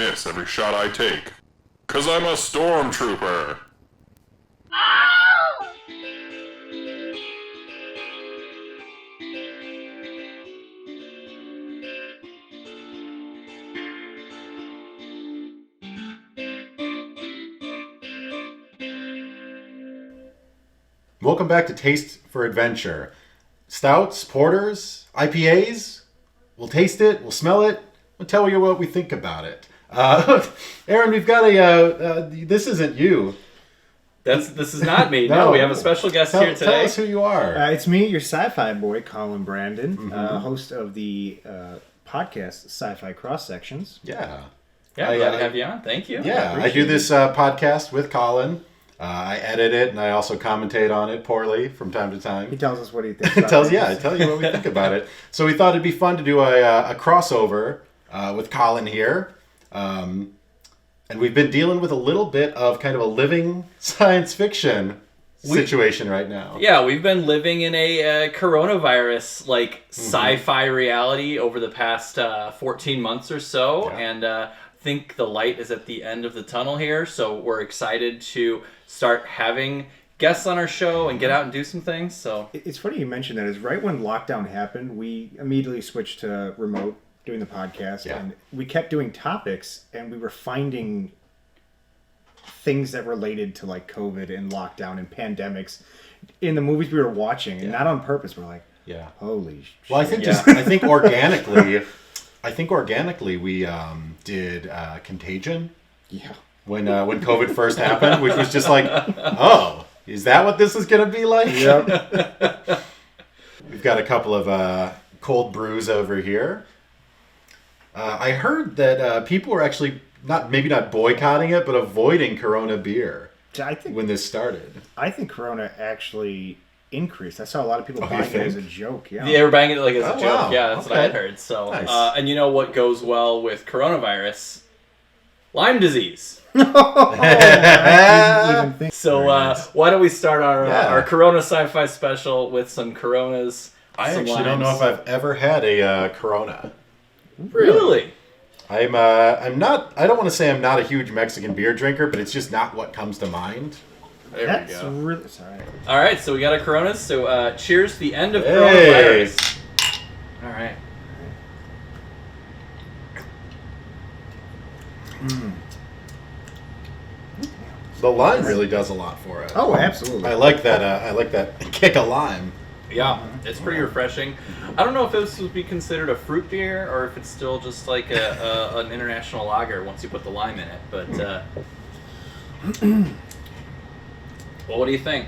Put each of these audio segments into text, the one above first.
miss every shot I take. 'Cause I'm a stormtrooper. Welcome back to Taste for Adventure. Stouts, porters, IPAs. We'll taste it, we'll smell it, we'll tell you what we think about it. Aaron, we've got this isn't you. This is not me. No, we have a special guest here today. Tell us who you are. It's me, your sci-fi boy, Colin Brandon, host of the podcast Sci-Fi Cross Sections. Yeah. Yeah, glad to have you on. Thank you. Yeah, I do this podcast with Colin. I edit it, and I also commentate on it poorly from time to time. He tells us what he thinks about it. I tell you what we think about it. So we thought it'd be fun to do a crossover with Colin here. And we've been dealing with a little bit of kind of a living science fiction situation right now. Yeah, we've been living in a coronavirus, sci-fi reality over the past 14 months or so. Yeah. And I think the light is at the end of the tunnel here. So we're excited to start having guests on our show and get out and do some things. So it's funny you mentioned that. Is right when lockdown happened, we immediately switched to remote doing the podcast, and we kept doing topics, and we were finding things that related to like COVID and lockdown and pandemics in the movies we were watching, and not on purpose. We're like, holy shit. Well, I think organically we did Contagion. Yeah. When COVID first happened, which was just like, oh, is that what this is going to be like? Yep. We've got a couple of cold brews over here. I heard that people were actually maybe not boycotting it, but avoiding Corona beer when this started. I think Corona actually increased. I saw a lot of people buying it as a joke. Yeah, they were buying it as a joke. Wow. Yeah, that's what I had heard. So, nice. And you know what goes well with coronavirus? Lyme disease. I didn't even think. So why don't we start our Corona Sci-Fi special with some Coronas? I actually don't know if I've ever had a Corona. Really? I'm not. I don't want to say I'm not a huge Mexican beer drinker, but it's just not what comes to mind. There we go. Really sorry. All right, so we got our Coronas. So cheers to the end of coronavirus. All right. The lime really does a lot for it. Oh, absolutely. I like that. I like that kick of lime. Yeah, it's pretty refreshing. I don't know if this would be considered a fruit beer or if it's still just like an international lager once you put the lime in it. But well, what do you think?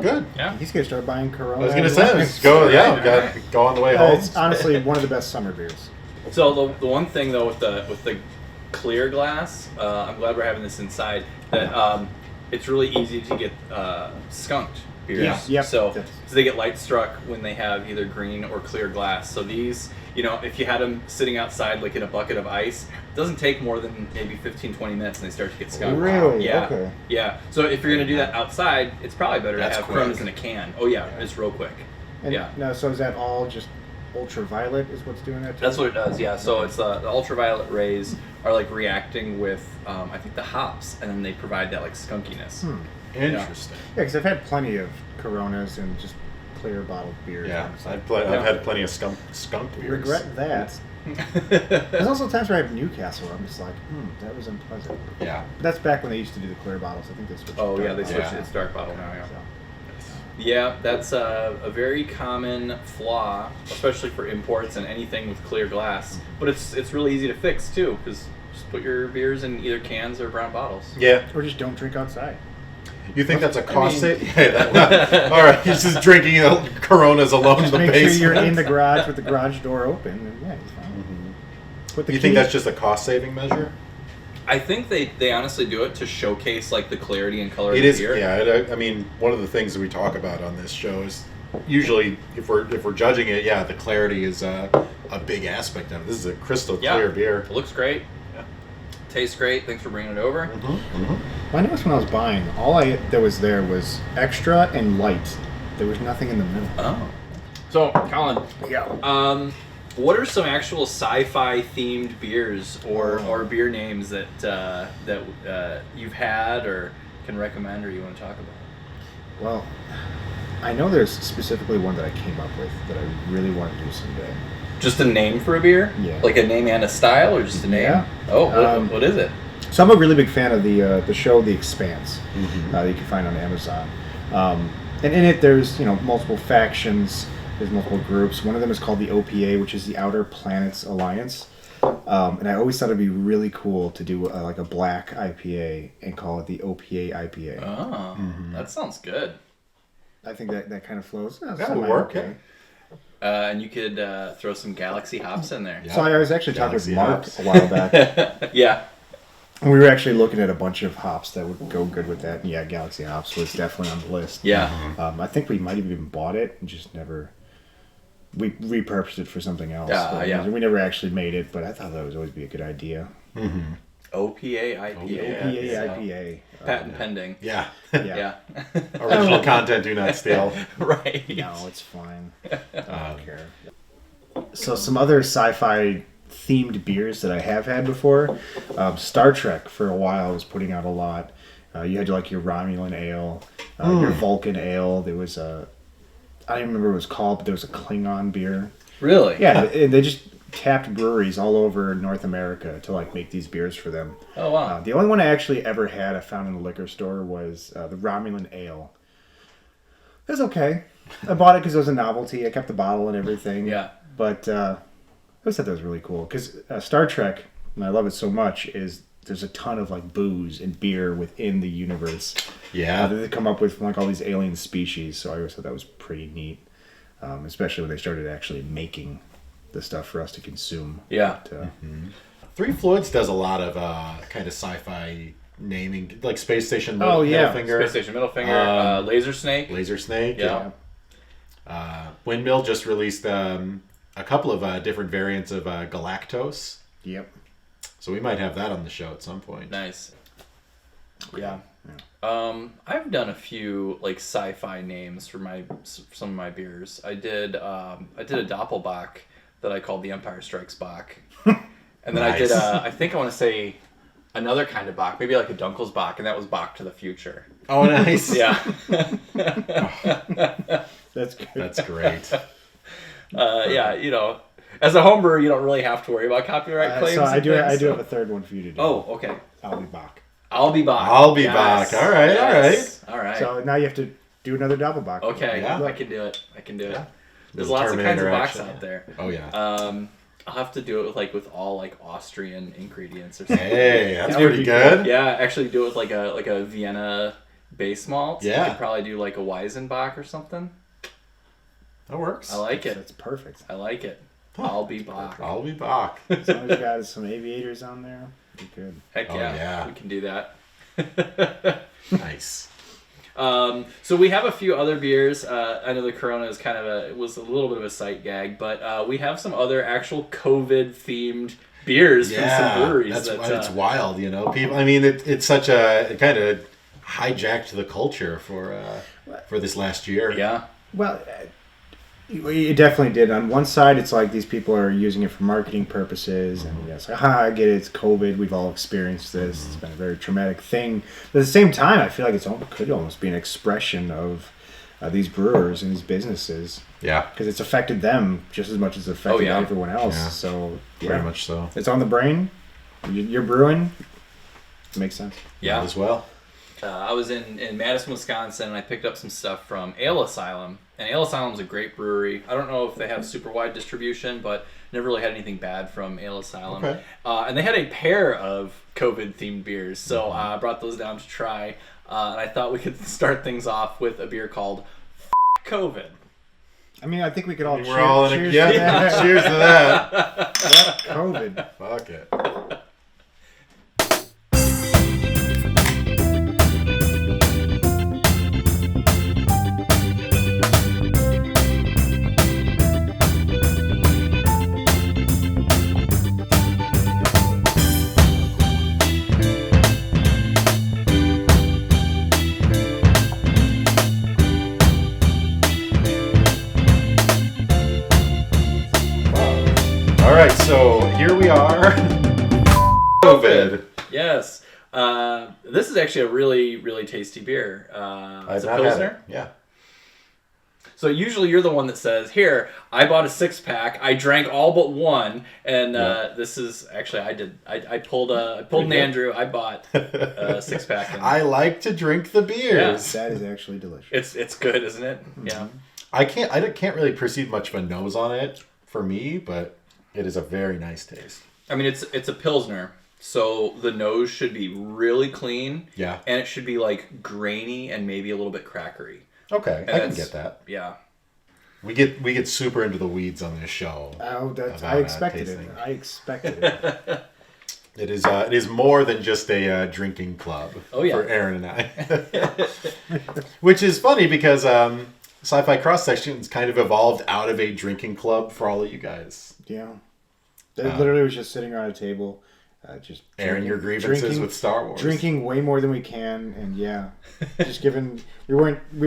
Good. Yeah. He's gonna start buying Corona. I was gonna say, let's go. Yeah, we got to go on the way home. It's honestly one of the best summer beers. So the one thing though with the clear glass, I'm glad we're having this inside. That it's really easy to get skunked beers. Yeah. Yep. So they get light struck when they have either green or clear glass. So these, if you had them sitting outside like in a bucket of ice, it doesn't take more than maybe 15-20 minutes and they start to get skunked. Really? Yeah. Okay. Yeah. So if you're gonna do that outside, it's probably better to have quick. Coronas in a can. Oh yeah, it's real quick. And no, so is that all just ultraviolet is what's doing that? That's what it does, yeah. So it's the ultraviolet rays are like reacting with, I think the hops, and then they provide that like skunkiness. Interesting. Yeah, because I've had plenty of Coronas and just clear bottled beers. Yeah, I've I've had plenty of skunk beers. regret that. There's also times where I have Newcastle where I'm just like, that was unpleasant. Yeah. That's back when they used to do the clear bottles. I think they switched. Oh to yeah, dark they switched bottles. it. It's dark bottle now, yeah. So. Yeah, that's a very common flaw, especially for imports and anything with clear glass. But it's really easy to fix too, because just put your beers in either cans or brown bottles. Yeah. Or just don't drink outside. You think that's a cost saving? Yeah, all right, he's just drinking Coronas alone in the Make basement. sure you're in the garage with the garage door open. And yeah, you're fine. Put the You think that's just a cost saving measure? I think they honestly do it to showcase like the clarity and color It of the is. beer. Yeah. I mean, one of the things that we talk about on this show is usually if we're judging it, the clarity is a big aspect of it. This is a crystal clear beer. It looks great. Yeah. Tastes great. Thanks for bringing it over. Well, I noticed when I was buying, all that was there was extra and light. There was nothing in the middle. Oh. So, Colin. Yeah. What are some actual sci-fi themed beers or beer names that you've had or can recommend or you want to talk about? Well, I know there's specifically one that I came up with that I really want to do someday. Just a name for a beer? Yeah. Like a name and a style, or just a name? Yeah. Oh, what is it? So I'm a really big fan of the show The Expanse that you can find on Amazon. And in it, there's multiple factions. There's multiple groups. One of them is called the OPA, which is the Outer Planets Alliance. And I always thought it'd be really cool to do like a black IPA and call it the OPA IPA. Oh, that sounds good. I think that kind of flows. That would work. Okay. And you could throw some Galaxy hops in there. Yeah. So I was actually talking with Galaxy Mark hops. a while back. Yeah. And we were actually looking at a bunch of hops that would go good with that. And yeah, Galaxy hops was definitely on the list. Yeah. I think we might have even bought it and just never... We repurposed it for something else. Yeah. We never actually made it, but I thought that would always be a good idea. OPA IPA. OPA IPA. Patent pending. Yeah. Yeah. Original content, do not steal. Right. No, it's fine. I don't care. So some other sci-fi themed beers that I have had before. Star Trek for a while was putting out a lot. You had like your Romulan ale, your Vulcan ale. There was I don't remember what it was called, but there was a Klingon beer. Really? Yeah, they just tapped breweries all over North America to like make these beers for them. Oh, wow. The only one I actually ever had I found in the liquor store was the Romulan ale. It was okay. I bought it because it was a novelty. I kept the bottle and everything. Yeah. But I always thought that was really cool because Star Trek, and I love it so much, is there's a ton of like booze and beer within the universe. Yeah. That they come up with from like all these alien species. So I always thought that was pretty neat, especially when they started actually making the stuff for us to consume. Yeah. But, Three Floyds does a lot of kind of sci-fi naming, like Space Station Oh, yeah. Middlefinger, Space Station Middle Finger, Laser Snake. Laser Snake. Yeah. Windmill just released a couple of different variants of Galactose. Yep. So we might have that on the show at some point. Nice. Yeah. I've done a few like sci-fi names for some of my beers. I did a Doppelbock that I called the Empire Strikes Bach, and then I did I think I want to say another kind of Bach, maybe like a Dunkelsbach, and that was Bach to the Future. Oh, nice. Yeah. That's good. That's great. Yeah, as a home brewer, you don't really have to worry about copyright claims. So I do and things, have a third one for you to do. Oh, okay. I'll be back. I'll be Bach. I'll be Bach. All right, Yes. All right. So now you have to do another double box. Okay, Yeah. I can do it. Yeah. There's Little lots of kinds Terminator of Bachs action. out there. Oh, yeah. I'll have to do it with all like Austrian ingredients or something. Hey, that's That would pretty be good. Yeah, actually do it with like a Vienna base malt. Yeah. You could probably do like a Weizenbach or something. That works. I like it. That's perfect. I like it. I'll be Bach. I'll be Bach. As long as you got some aviators on there, you're good. Heck Oh, yeah. yeah. We can do that. Nice. So we have a few other beers. I know the Corona is was a little bit of a sight gag, but we have some other actual COVID themed beers from some breweries. It's wild, People. I mean, it's such it kind of hijacked the culture for this last year. Yeah. Well, it definitely did. On one side, it's like these people are using it for marketing purposes, and it's like, I get it, it's COVID, we've all experienced this, it's been a very traumatic thing. But at the same time, I feel like it could almost be an expression of these brewers and these businesses. Yeah. Because it's affected them just as much as it's affected yeah. everyone else. Yeah. So, Very much so. It's on the brain. You're brewing. It makes sense. Yeah. As well. I was in Madison, Wisconsin, and I picked up some stuff from Ale Asylum. And Ale Asylum's a great brewery. I don't know if they have super wide distribution, but never really had anything bad from Ale Asylum. Okay. And they had a pair of COVID-themed beers, so I brought those down to try. And I thought we could start things off with a beer called COVID. I mean, I think we could all We're all in a cheers to that. cheers to that. COVID. Fuck it. This is actually a really, really tasty beer. It's a Pilsner. Yeah. So usually you're the one that says, here, I bought a 6-pack, I drank all but one, and this is, actually, I pulled an Andrew, I bought a 6-pack. And I like to drink the beers. That is actually delicious. it's good, isn't it? Yeah. I can't really perceive much of a nose on it for me, but it is a very nice taste. I mean, it's a Pilsner, so the nose should be really clean. Yeah. And it should be like grainy and maybe a little bit crackery. Okay, I can get that. Yeah. We get super into the weeds on this show. Oh, I expected it. I expected it. It is more than just a drinking club for Aaron and I. Which is funny because Sci-Fi Cross Sections kind of evolved out of a drinking club for all of you guys. Yeah. It literally was just sitting around a table, just airing your grievances with Star Wars. Drinking way more than we can, and just given we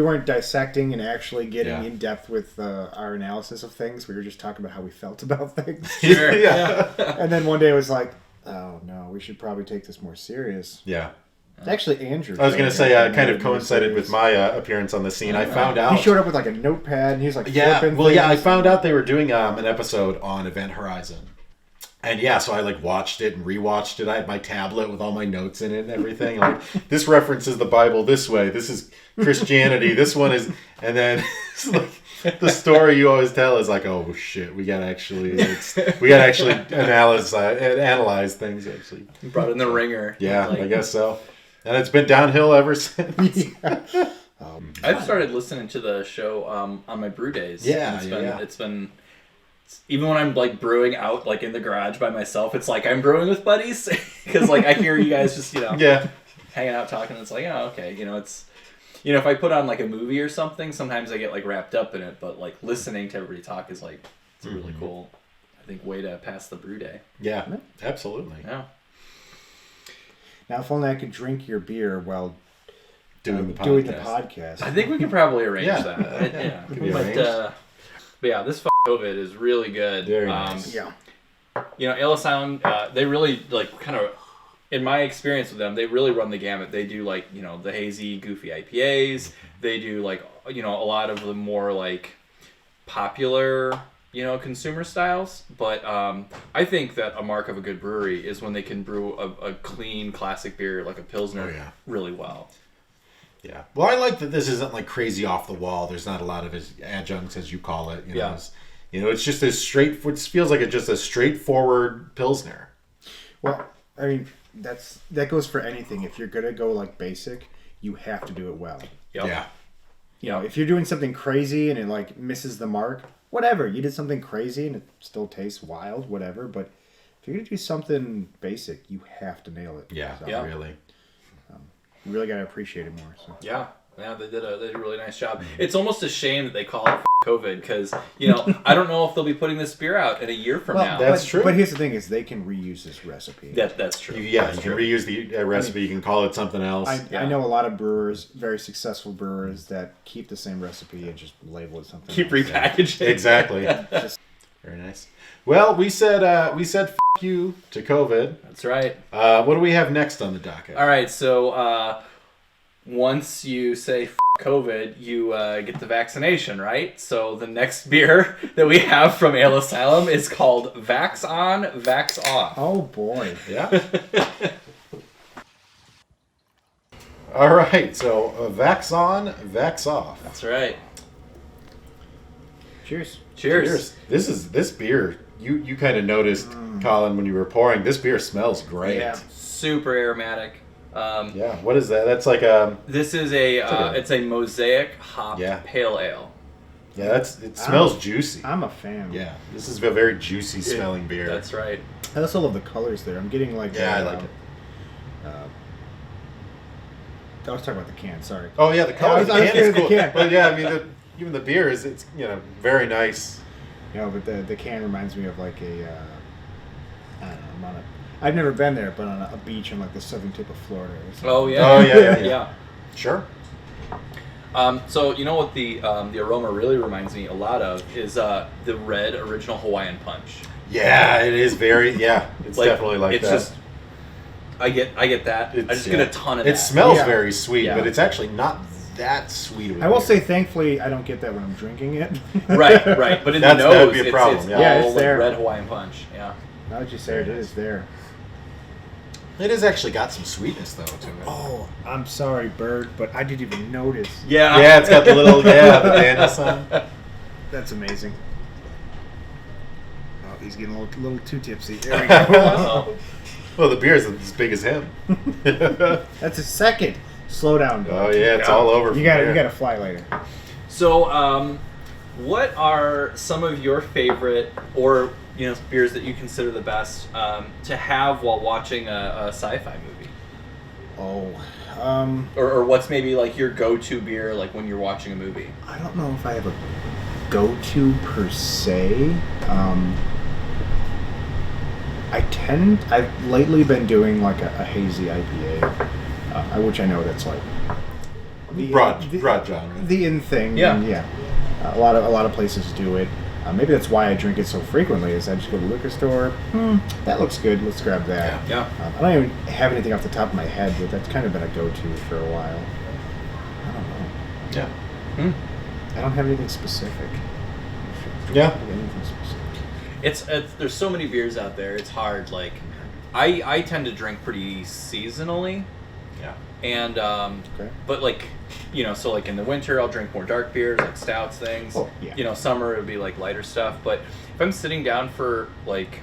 weren't dissecting and actually getting in depth with our analysis of things. We were just talking about how we felt about things. Sure. Yeah. And then one day it was like, oh no, we should probably take this more serious. Yeah. Actually, Andrew. I was going to say, kind of coincided with my appearance on the scene. I found out he showed up with like a notepad, and he was like, flipping well, things. I found out they were doing an episode on Event Horizon. And so I like watched it and rewatched it. I had my tablet with all my notes in it and everything. Like, this references the Bible this way. This is Christianity. This one is, and then it's like the story you always tell is like, oh shit, we gotta actually analyze things. Actually, You brought in the ringer. Yeah, I guess so. And it's been downhill ever since. I've started listening to the show on my brew days. Yeah, It's been even when I'm like brewing out like in the garage by myself, it's like I'm brewing with buddies because like I hear you guys just hanging out talking. It's like, oh, okay, it's if I put on like a movie or something, sometimes I get like wrapped up in it. But like listening to everybody talk is like it's a really cool, I think, way to pass the brew day. Yeah, absolutely. Yeah. Now, if only I could drink your beer while doing the podcast. I think we can probably arrange that. But yeah, this COVID is really good. Very nice. Ale Asylum, they really like kind of, in my experience with them, they really run the gamut. They do like, the hazy, goofy IPAs. They do like, a lot of the more like popular, consumer styles. But I think that a mark of a good brewery is when they can brew a clean classic beer like a Pilsner really well. Yeah. Well, I like that this isn't like crazy off the wall. There's not a lot of adjuncts, as you call it. It's just as it feels like it's just a straightforward Pilsner. Well, I mean, that goes for anything. If you're gonna go like basic, you have to do it well. Yep. Yeah. If you're doing something crazy and it like misses the mark, whatever. You did something crazy and it still tastes wild, whatever. But if you're gonna do something basic, you have to nail it. Yeah. Really. You really gotta appreciate it more. So. Yeah, they did a really nice job. It's almost a shame that they call it COVID because I don't know if they'll be putting this beer out in a year from now. That's true. But here's the thing: is they can reuse this recipe. That's true. You can reuse the recipe. You can call it something else. I know a lot of brewers, very successful brewers, that keep the same recipe and just label it something. Keep else. repackaging. Exactly. Very nice. Well, we said F you to COVID. That's right. What do we have next on the docket? All right, so once you say F COVID, you get the vaccination, right? So the next beer that we have from Ale Asylum is called Vax On, Vax Off. Oh boy. Yeah. All right, so Vax On, Vax Off. That's right. Cheers. Cheers. This beer. You kind of noticed, Colin, when you were pouring. This beer smells great. Yeah. Super aromatic. What is that? That's like a. This is it's a mosaic hop pale ale. Yeah, it smells juicy. I'm a fan. Yeah, this is a very juicy smelling beer. That's right. I also love the colors there. I'm getting like. I like it. I was talking about the can. Sorry. Oh yeah, the color. I was is the cool. can. But yeah, I mean, even the beer is very nice. But the can reminds me of like a. I don't know. I've never been there, but on a beach on like the southern tip of Florida. Or something. Oh yeah. Oh yeah. Sure. So you know what the aroma really reminds me a lot of is the red original Hawaiian punch. Yeah, it is very. Yeah, it's like, definitely like it's that. Just I get that. I just get a ton of that. It smells Yeah. very sweet, Yeah. but it's actually not that sweet. Of a I will beer. say, thankfully, I don't get that when I'm drinking it. right. But in the That'd nose, be a problem, it's yeah. Yeah, all it's like there. red Hawaiian punch. Yeah. Now that you say it is there. It has actually got some sweetness though to it. Oh, I'm sorry, Bird, but I didn't even notice. Yeah. Yeah, it's got the little the Daniels on. That's amazing. Oh, he's getting a little too tipsy. There we go. Well, the beer is as big as him. That's a second. Slow down, Oh dog. yeah, it's all over. You from got there. you got to fly later. So, what are some of your favorite, or beers that you consider the best to have while watching a sci-fi movie? Oh, Or what's maybe like your go-to beer, like when you're watching a movie? I don't know if I have a go-to per se. I've lately been doing like a hazy IPA, which I know that's like broad genre. the in thing. Yeah. And yeah. A lot of places do it. Maybe that's why I drink it so frequently. Is I just go to the liquor store. That looks good. Let's grab that. Yeah. I don't even have anything off the top of my head, but that's kind of been a go-to for a while. I don't know. Yeah. I don't have anything specific. Yeah. Anything specific. It's there's so many beers out there. It's hard. Like, I tend to drink pretty seasonally, Yeah. and Okay. but like, so like in the winter I'll drink more dark beers, like stouts, things. Oh, yeah. Summer it would be like lighter stuff. But if I'm sitting down for like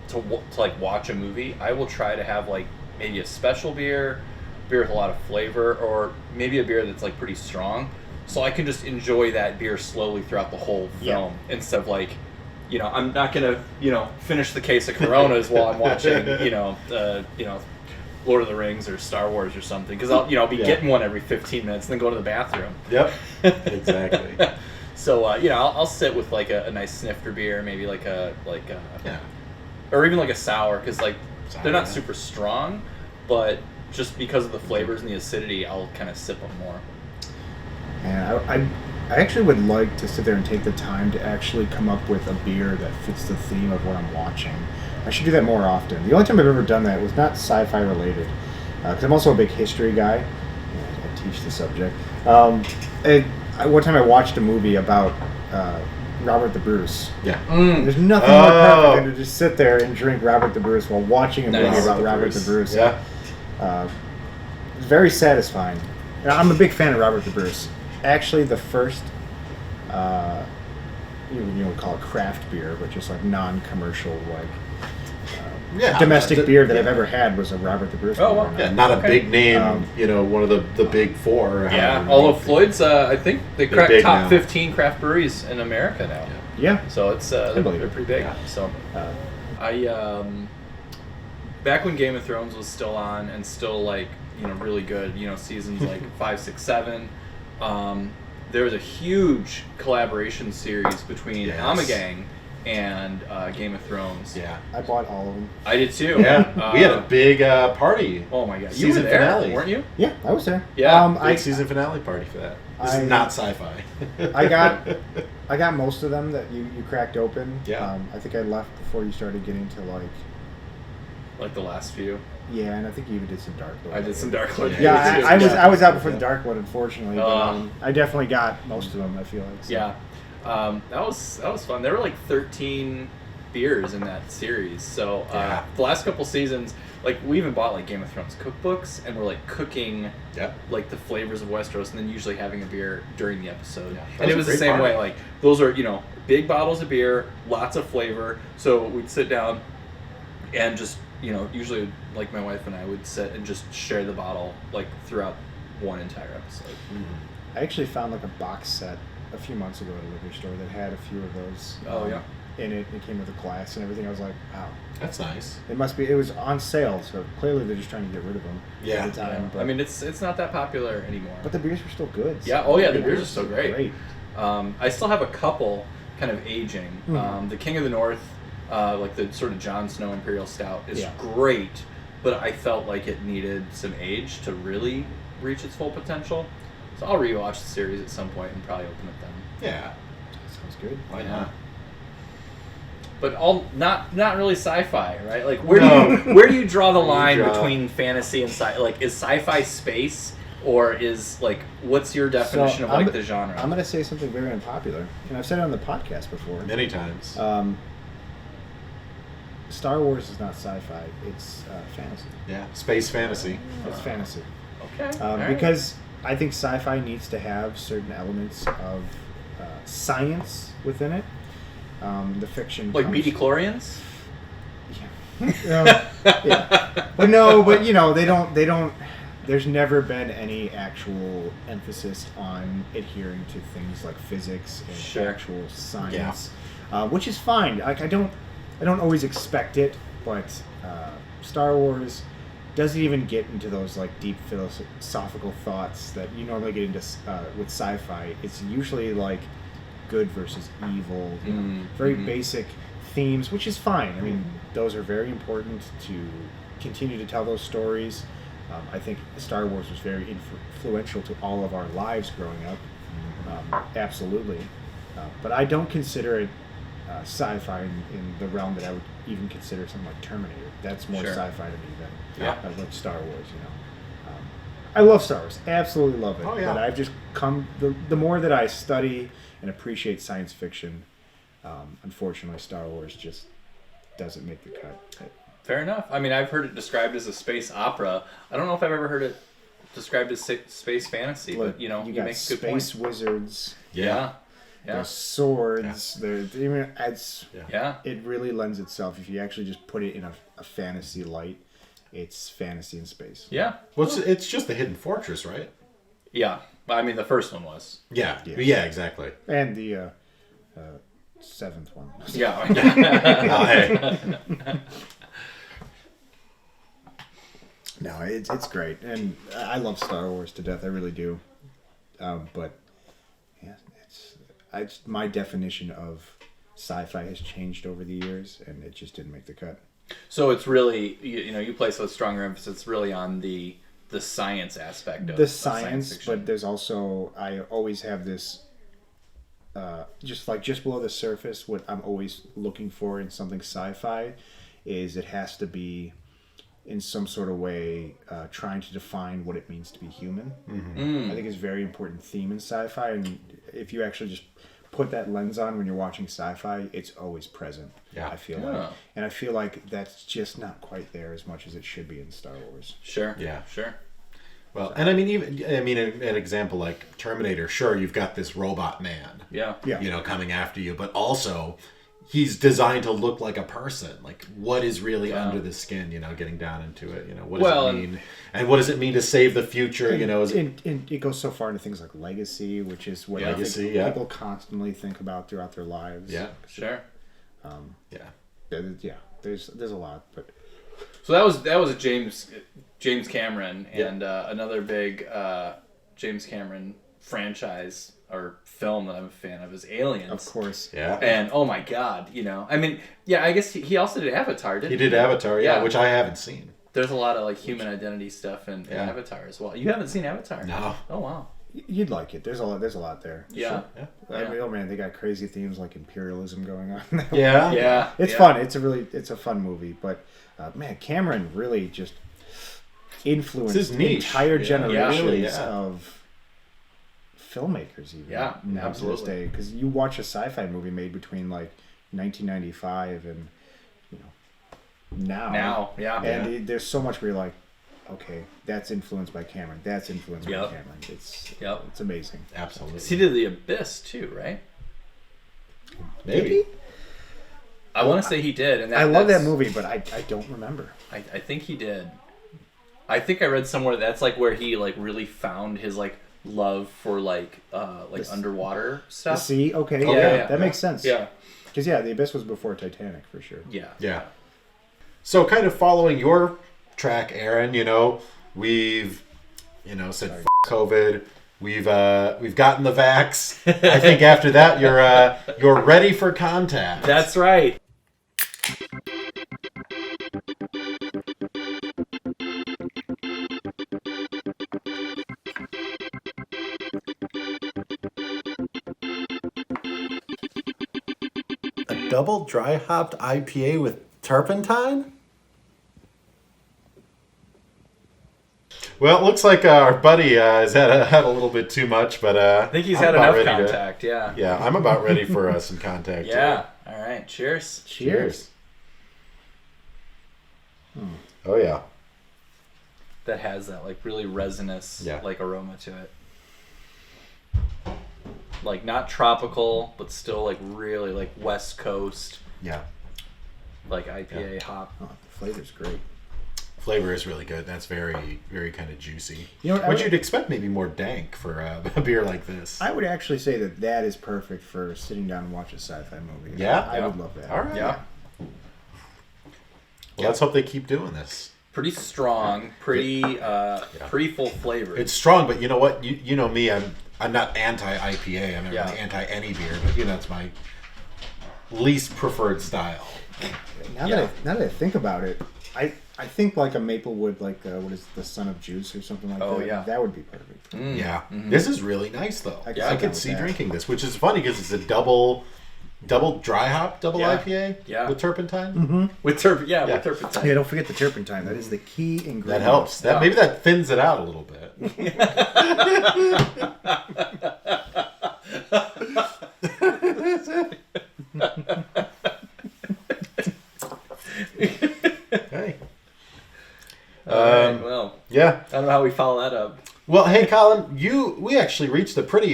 to like watch a movie, I will try to have like maybe a special beer with a lot of flavor, or maybe a beer that's like pretty strong, so I can just enjoy that beer slowly throughout the whole film instead of like. I'm not gonna, finish the case of Coronas while I'm watching, Lord of the Rings or Star Wars or something, because I'll be getting one every 15 minutes and then go to the bathroom. Yep. Exactly. So I'll sit with like a nice snifter beer, maybe like a Yeah. or even like a sour, because like they're not yeah. super strong, but just because of the flavors and the acidity, I'll kind of sip them more. And I actually would like to sit there and take the time to actually come up with a beer that fits the theme of what I'm watching. I should do that more often. The only time I've ever done that was not sci-fi related, because I'm also a big history guy. I teach the subject. One time I watched a movie about Robert the Bruce. Yeah. There's nothing more perfect than to just sit there and drink Robert the Bruce while watching a movie Nice. about Robert the Bruce. Yeah. It's very satisfying. And I'm a big fan of Robert the Bruce. Actually, the first, you would call it craft beer, but just like non-commercial, like domestic beer that I've ever had was a Robert the Bruce. Oh, beer. wow. Yeah, not a big name, Um, one of the big four. or Yeah, however although many. Floyd's, I think they They're cracked big top now. 15 craft breweries in America now. Yeah. So it's they're believe it. pretty big. Yeah. So Uh, I back when Game of Thrones was still on and still like really good, seasons like 5, 6, 7. There was a huge collaboration series between Yes. Amagang and Game of Thrones. Yeah. I bought all of them. I did too. Yeah. We had a big party. Oh my god, you season were there, finale. weren't you? Yeah, I was there. Yeah. Big season finale party for that. This I- is not sci-fi. I got most of them that you cracked open. Yeah. I think I left before you started getting to Like the last few. yeah, and I think you even did some Dark Lord. I did some Dark Lord. Yeah, too. I was out before the Dark One, unfortunately. But, Oh. I definitely got most of them. I feel like. So. Yeah, that was fun. There were like 13 beers in that series. So Yeah. the last couple seasons, like we even bought like Game of Thrones cookbooks, and we're like cooking Yep. like the flavors of Westeros, and then usually having a beer during the episode. Yeah, that And it was was a the great same party. way. Like those are big bottles of beer, lots of flavor. So we'd sit down and just usually like my wife and I would sit and just share the bottle like throughout one entire episode. I actually found like a box set a few months ago at a liquor store that had a few of those. Oh, yeah? In it. It came with a glass and everything. I was like, wow. That's nice. It must be. It was on sale, so clearly they're just trying to get rid of them. Yeah. At the time, but, I mean, it's not that popular anymore. but the beers were still good. Yeah, so- oh yeah, the beers are still great. Great. I still have a couple kind of aging. Mhm. The King of the North, like the sort of Jon Snow Imperial Stout, is Yeah. great, but I felt like it needed some age to really reach its full potential. So I'll rewatch the series at some point and probably open it then. Yeah. Sounds good. Why Yeah. not? but all not really sci-fi, right? Like where do you draw the line between fantasy and sci? Like is sci-fi space, or is like what's your definition of like the genre? I'm gonna say something very unpopular, and I've said it on the podcast before Many times. Star Wars is not sci-fi; it's fantasy. Yeah, space fantasy. It's fantasy. Okay. Because I think sci-fi needs to have certain elements of science within it. The fiction, like midi-chlorians. Yeah. Yeah. But no, but you know, they don't. There's never been any actual emphasis on adhering to things like physics and actual science, which is fine. Like I don't always expect it, but Star Wars doesn't even get into those like deep philosophical thoughts that you normally get into with sci-fi. It's usually like good versus evil, very basic themes, which is fine. I mean, those are very important to continue to tell those stories. I think Star Wars was very influential to all of our lives growing up. Absolutely. But I don't consider it sci-fi in the realm that I would even consider something like Terminator. That's more sci-fi to me than like Star Wars, you know. I love Star Wars. Absolutely love it. Oh, yeah. But I've just come... The more that I study and appreciate science fiction, unfortunately, Star Wars just doesn't make the cut. Fair enough. I mean, I've heard it described as a space opera. I don't know if I've ever heard it described as space fantasy, but you know, you got make a good point. space wizards. Yeah. There's swords. Yeah. It really lends itself. If you actually just put it in a fantasy light, it's fantasy in space. Yeah. Well, it's just the Hidden Fortress, right? Yeah. I mean, the first one was. Yeah, exactly. And the seventh one. Yeah. Oh, hey. No, it's great, and I love Star Wars to death. I really do. But yeah, it's my definition of sci-fi has changed over the years, and it just didn't make the cut. So it's really you place a stronger emphasis really on the science aspect of the science science, fiction. but there's also I always have this. Just below the surface, what I'm always looking for in something sci-fi is it has to be in some sort of way trying to define what it means to be human. I think it's a very important theme in sci-fi, and if you actually just put that lens on when you're watching sci-fi, it's always present. I feel like, and I feel like that's just not quite there as much as it should be in Star Wars. Sure. Well, and I mean, an example like Terminator. Sure, you've got this robot man, coming after you, but also he's designed to look like a person. Like, what is really under the skin? Getting down into it. What does it mean? And what does it mean to save the future? And it goes so far into things like legacy, which is what I think people constantly think about throughout their lives. Yeah, sure. There's a lot, but so that was a James Cameron, and another big James Cameron franchise or film that I'm a fan of is Aliens. Of course. Yeah. And oh my god, I mean, I guess he also did Avatar, didn't he? He did Avatar, which I haven't seen. There's a lot of like human identity stuff in Avatar as well. You haven't seen Avatar? No. Oh wow. You'd like it. There's a lot there. Yeah. Sure. I mean, oh man, they got crazy themes like imperialism going on. Yeah. It's fun. It's a fun movie, but man, Cameron really just influenced entire generations of filmmakers, even now to this day. Because you watch a sci-fi movie made between like 1995 and now, and there's so much where you're like, okay, that's influenced by Cameron. That's influenced by Cameron. It's amazing. Absolutely. He did The Abyss too, right? Maybe. I want to say he did, and I love that movie, but I don't remember. I think he did. I think I read somewhere that's like where he like really found his like love for like underwater stuff. The sea, okay, that makes sense. Yeah, because The Abyss was before Titanic for sure. Yeah. So kind of following your track, Aaron, we've said F COVID. We've gotten the vax. I think after that you're ready for contact. That's right. Double dry hopped IPA with turpentine? Well, it looks like our buddy has had a little bit too much, but I think he's I'm had about enough ready contact. Yeah. Yeah, I'm about ready for some contact. Yeah. All right. Cheers. Cheers. Oh yeah. That has that like really resinous like aroma to it. Like not tropical, but still like really like West Coast. Yeah. Like IPA hop. Oh, the flavor's great. Flavor is really good. That's very, very kind of juicy. You know what you'd expect maybe more dank for a beer like this. I would actually say that is perfect for sitting down and watch a sci-fi movie. Yeah? I would love that. All right. Yeah. Well, let's hope they keep doing this. Pretty strong, pretty full flavor. It's strong, but you know what? You know me. I'm not anti-IPA. I'm not really anti any beer, but it's my least preferred style. Now that I think about it, I think like a Maplewood, like what is it, the Son of Juice or something like that. Oh yeah, that would be perfect. Yeah, This is really nice though. I could see that. drinking this, which is funny because it's a double dry hop IPA with turpentine. Mm-hmm. With turpentine. Yeah, don't forget the turpentine. That is the key ingredient. That helps. Maybe that thins it out a little bit. Hey. Well, yeah. I don't know how we follow that up. Well, hey, Colin, we actually reached a pretty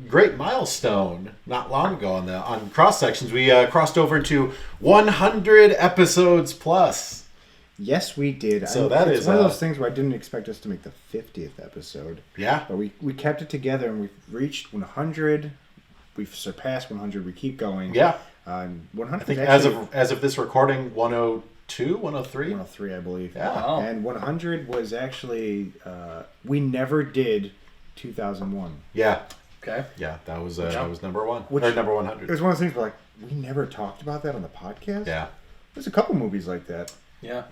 great milestone not long ago on Cross Sections. We crossed over into 100 episodes plus. Yes, we did. So it's one of those things where I didn't expect us to make the 50th episode. Yeah. But we kept it together and we've reached 100. We've surpassed 100. We keep going. Yeah. 100. I think as of this recording, 102, 103? 103, I believe. Yeah. Wow. And 100 was actually, we never did 2001. Yeah. Okay. Yeah, that was number one. Which, or number 100. It was one of those things where we never talked about that on the podcast. Yeah. There's a couple movies like that. Yeah.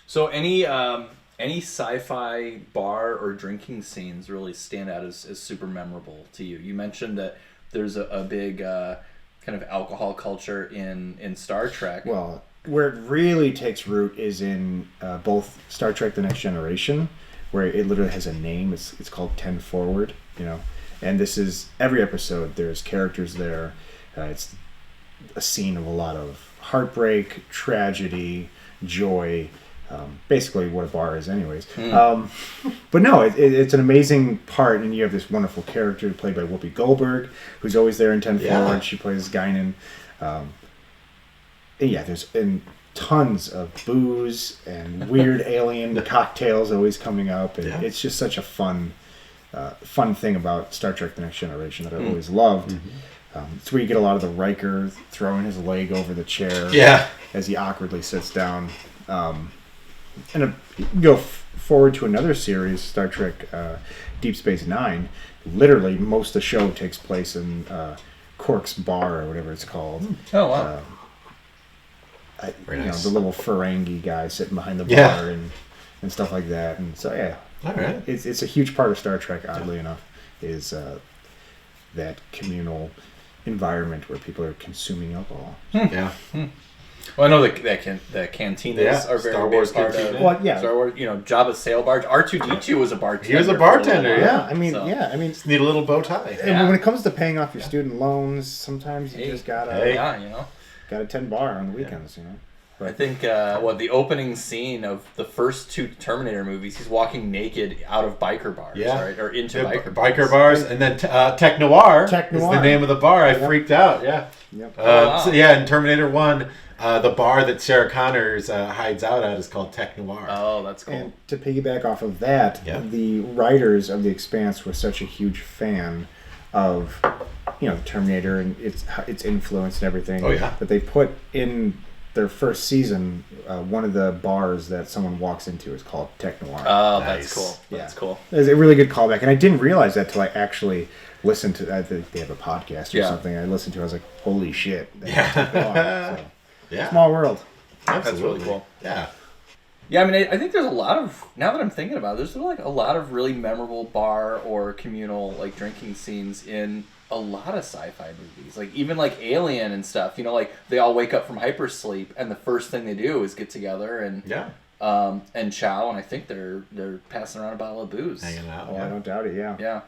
So any sci-fi bar or drinking scenes really stand out as super memorable to you? You mentioned that there's a big kind of alcohol culture in Star Trek. Well, where it really takes root is in both Star Trek: The Next Generation, where it literally has a name. It's called 10 Forward, And this is every episode. There's characters there. It's a scene of a lot of heartbreak, tragedy, joy. Basically what a bar is anyways. But no, it's an amazing part, and you have this wonderful character played by Whoopi Goldberg, who's always there in 10 Forward. She plays Guinan. There's tons of booze and weird alien cocktails always coming up, and it's just such a fun thing about Star Trek: The Next Generation that I've always loved. It's where you get a lot of the Riker throwing his leg over the chair as he awkwardly sits down. And go forward to another series, Star Trek Deep Space Nine. Literally, most of the show takes place in Quark's bar or whatever it's called. Oh, wow. Nice. The little Ferengi guy sitting behind the bar and stuff like that. And so, All right. It's a huge part of Star Trek, oddly enough, is that communal environment where people are consuming alcohol. Yeah. Well, I know that cantinas are very Star Wars big part cantina. of. Well, yeah. Star Wars, Jabba's sail barge. R2D2 was a bartender. He was a bartender, for I mean, Just need a little bow tie. And when it comes to paying off your student loans, sometimes you just gotta gotta tend bar on the weekends, I think the opening scene of the first two Terminator movies, he's walking naked out of biker bars, right? Or into biker bars, and then Tech Noir is Noir. the name of the bar. I freaked out. Yeah. Yep. So in Terminator 1, the bar that Sarah Connors hides out at is called Tech Noir. Oh, that's cool. And to piggyback off of that, the writers of The Expanse were such a huge fan of the Terminator and its influence and everything. Oh, yeah. That they put in their first season, one of the bars that someone walks into is called Tech Noir. Oh, Nice. that's cool. That's cool. It's a really good callback, and I didn't realize that till I actually listened to. I think they have a podcast or something. I listened to. I was like, "Holy shit!" Small world. Absolutely. That's really cool. Yeah. Yeah, I mean, I think there's a lot of, now that I'm thinking about it, there's like a lot of really memorable bar or communal like drinking scenes in a lot of sci-fi movies, like even like Alien and stuff. You know, like they all wake up from hypersleep, and the first thing they do is get together and chow. And I think they're passing around a bottle of booze, hanging out. Oh, I don't doubt it. Yeah. Yeah.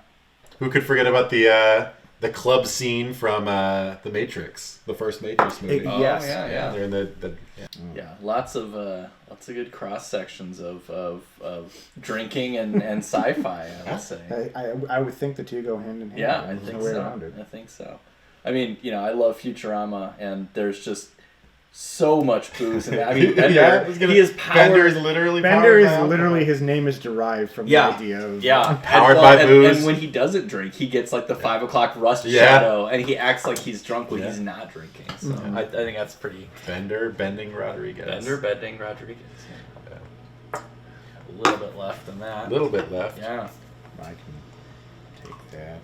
Who could forget about the club scene from The Matrix, the first Matrix movie? Yes. Yeah. They're in the Yeah, lots of good cross sections of drinking and sci-fi. I would say. I would think the two go hand in hand. Yeah, There's I think no way so. around it. I think so. I mean, you know, I love Futurama, and there's just so much booze in that. I mean, Bender, he is powered. Bender is literally his name is derived from the idea of powered by booze. And when he doesn't drink, he gets like the 5 o'clock rust shadow, and he acts like he's drunk when he's not drinking. So I think that's pretty. Bending Rodriguez. Bending Rodriguez. Yeah. A little bit left in that. A little bit left. Yeah. I can take that.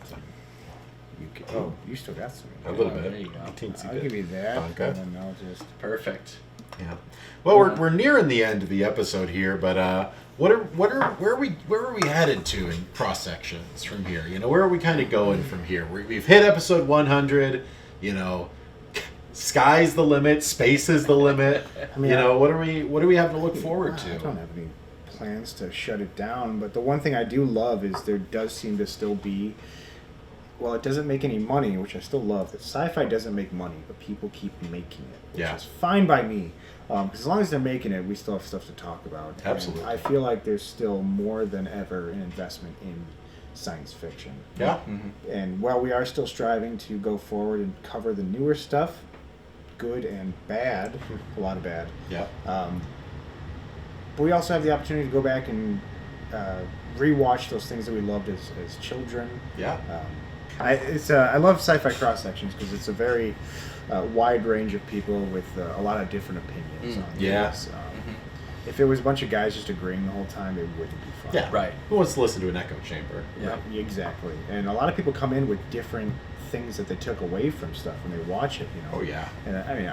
You still got some. A little bit. There you go. I'll give you that, Vodka. and then I'll just... Perfect. Yeah. Well, we're nearing the end of the episode here, but where are we headed to in cross sections from here? You know, where are we kind of going from here? We've hit episode 100. You know, sky's the limit, space is the limit. I mean, you know, what do we have to look forward to? I don't have any plans to shut it down, but the one thing I do love is there does seem to still be. Well, it doesn't make any money, which I still love. That sci-fi doesn't make money, but people keep making it, which is fine by me. Because as long as they're making it, we still have stuff to talk about. Absolutely. And I feel like there's still more than ever an investment in science fiction. Yeah. Mm-hmm. And while we are still striving to go forward and cover the newer stuff, good and bad, a lot of bad. Yeah. But we also have the opportunity to go back and rewatch those things that we loved as children. Yeah. I love Sci-Fi Cross Sections because it's a very wide range of people with a lot of different opinions on things. If it was a bunch of guys just agreeing the whole time, it wouldn't be fun. Yeah. Right. Who wants to listen to an echo chamber? Yeah, exactly. And a lot of people come in with different things that they took away from stuff when they watch it. You know. Oh yeah. And I mean,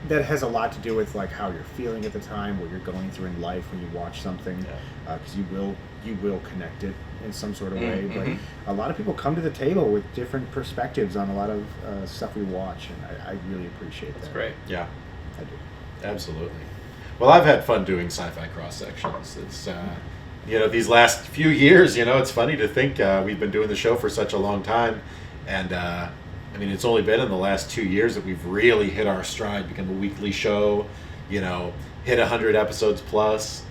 that has a lot to do with like how you're feeling at the time, what you're going through in life when you watch something, because you will connect it in some sort of way. But a lot of people come to the table with different perspectives on a lot of stuff we watch, and I really appreciate that. That's great. Yeah. I do. Absolutely. Well, I've had fun doing Sci-Fi Cross Sections. It's you know, these last few years, you know, it's funny to think we've been doing the show for such a long time, and I mean, it's only been in the last 2 years that we've really hit our stride, become a weekly show, you know, hit 100 episodes plus,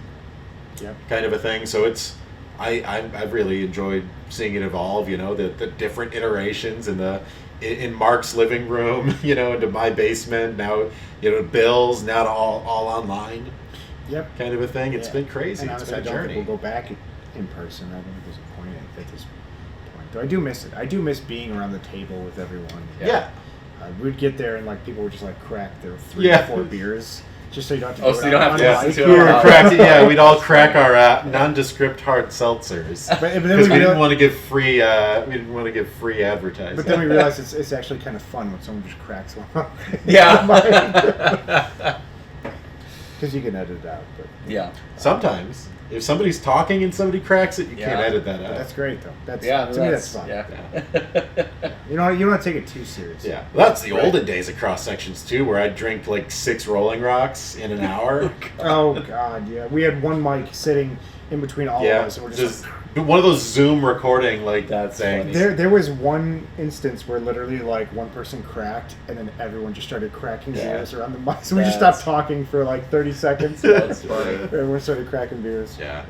kind of a thing. So it's I've really enjoyed seeing it evolve. You know, the different iterations in Mark's living room, you know, into my basement, now, you know, Bill's, now to all online. Yep. Kind of a thing. It's been crazy. And It's honestly, been a I don't journey. think we'll go back in person. I don't think there's a point at this point. Though I do miss it. I do miss being around the table with everyone. Yeah. We'd get there and like people would just like crack their 3 or 4 beers. Just so you don't have to do so it you don't on have to mic. listen to it. We were cracking, we'd all crack our nondescript hard seltzers But then because we realized- didn't want to give free. We didn't want to give free advertising. But then we realized it's actually kind of fun when someone just cracks one. Yeah. Because you can edit it out. But Yeah. Sometimes, if somebody's talking and somebody cracks it, you can't edit that out. But that's great though. That's Yeah. to me that's fun. Yeah. You don't want to take it too serious. Yeah, well, that's the olden days of cross sections too, where I'd drink like 6 Rolling Rocks in an hour. Oh god, yeah. We had one mic sitting in between all of us, and we're just one of those Zoom recording That's things. funny. there was one instance where literally like one person cracked, and then everyone just started cracking beers around the mic. So we just stopped talking for like 30 seconds. That's funny. Everyone started cracking beers. Yeah.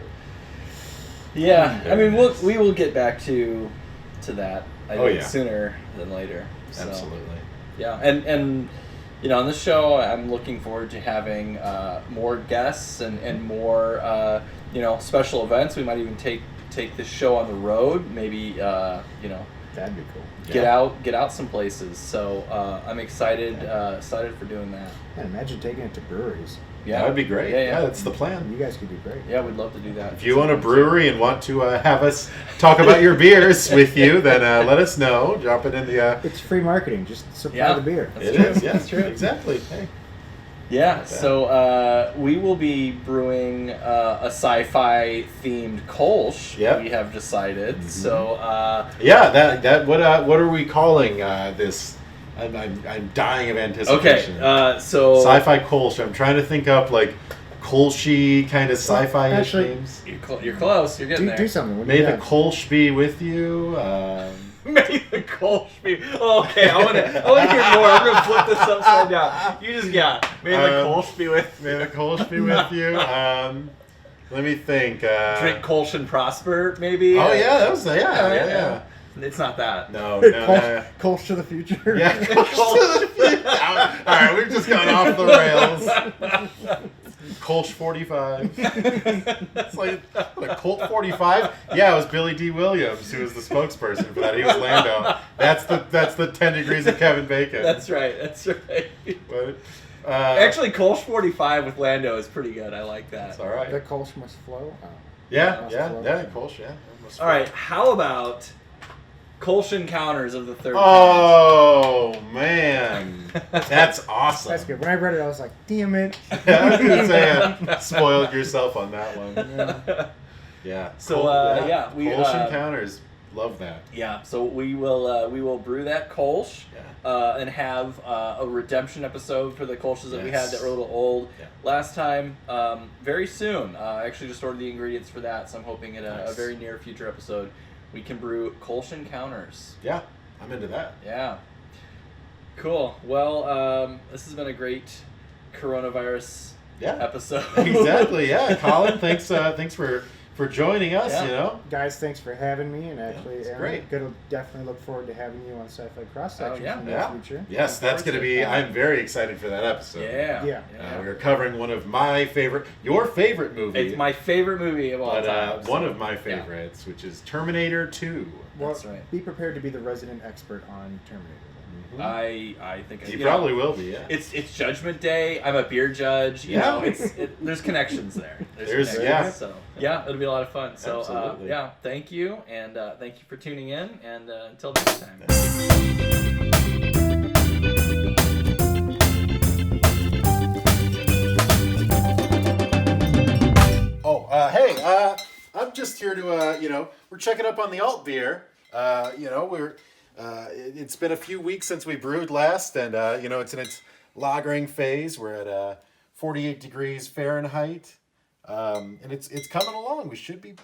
Yeah. I mean, we will get back to that. I think yeah. sooner than later. So, Absolutely. Yeah, and you know, on the show, I'm looking forward to having more guests and more you know, special events. We might even take this show on the road. Maybe you know, That'd be cool. get out some places. So I'm excited for doing that. Man, imagine taking it to breweries. Yeah, That would be great. Yeah, that's the plan. You guys could do great. Yeah, we'd love to do that. If you own a brewery and want to have us talk about your beers with you, then let us know. Drop it in the. It's free marketing. Just supply Yeah. the beer. That's It true. is. Yes, That's true. Exactly. Hey. Yeah, so we will be brewing a sci-fi themed Kolsch. Yep. We have decided. Mm-hmm. So that what are we calling this? I'm dying of anticipation. okay. So Sci-Fi Kolsch. I'm trying to think up like Kolshy kind of sci-fi actually, names. you're close. You're getting there. Do something. What do May you the got? Kolsch be with you. May the Kolsch be. Oh, okay, I want to hear more. I'm gonna flip this upside down. You just may the Kolsch be with. May the Kolsch be with you. Let me think. Drink Kolsch and prosper, maybe. Oh yeah, that was yeah. It's not that. No. Kolsch to the future. Yeah, Kolsch to the future. All right, we've just gone off the rails. Kolsch 45. It's like what, a Colt 45. Yeah, it was Billy D. Williams who was the spokesperson for that. He was Lando. That's the 10 degrees of Kevin Bacon. That's right. But, actually, Kolsch 45 with Lando is pretty good. I like that. That's all right. The Kolsch must flow. Oh. Yeah, Flow. Kolsch, yeah. All right, how about Kolsch encounters of the third kind? Oh man, that's awesome. That's good. When I read it, I was like, "Damn it!" Yeah, I was gonna say spoiled yourself on that one. Yeah. So we Kolsch encounters. Love that. Yeah. So we will brew that Kolsch and have a redemption episode for the Kolsches that we had that were a little old last time. Very soon. I actually just ordered the ingredients for that, so I'm hoping in a very near future episode we can brew Kolsch encounters. Yeah, I'm into that. Yeah. Cool. Well, this has been a great coronavirus episode. Exactly. Yeah, Colin, thanks for joining us. Yeah. You know, Guys, thanks for having me, and actually, it's I'm great. gonna definitely look forward to having you on Sci-Fi Cross Sections in the Yeah. future. Yes, that's gonna be. I'm very excited for that episode. Yeah. We're covering one of your favorite movie. It's my favorite movie of all time. One of my favorites, which is Terminator 2. Well, That's right. Be prepared to be the resident expert on Terminator. I think You probably will be. Yeah. It's Judgment Day. I'm a beer judge. You know, there's connections there. There's connections. So it'll be a lot of fun. So Absolutely. thank you, and thank you for tuning in, and until next time. Hey, I'm just here to, we're checking up on the alt beer. It's been a few weeks since we brewed last, and, it's in its lagering phase. We're at 48 degrees Fahrenheit, and it's coming along. We should be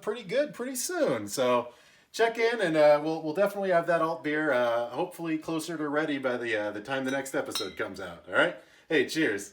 pretty good pretty soon. So check in, and we'll definitely have that alt beer hopefully closer to ready by the time the next episode comes out. All right? Hey, cheers.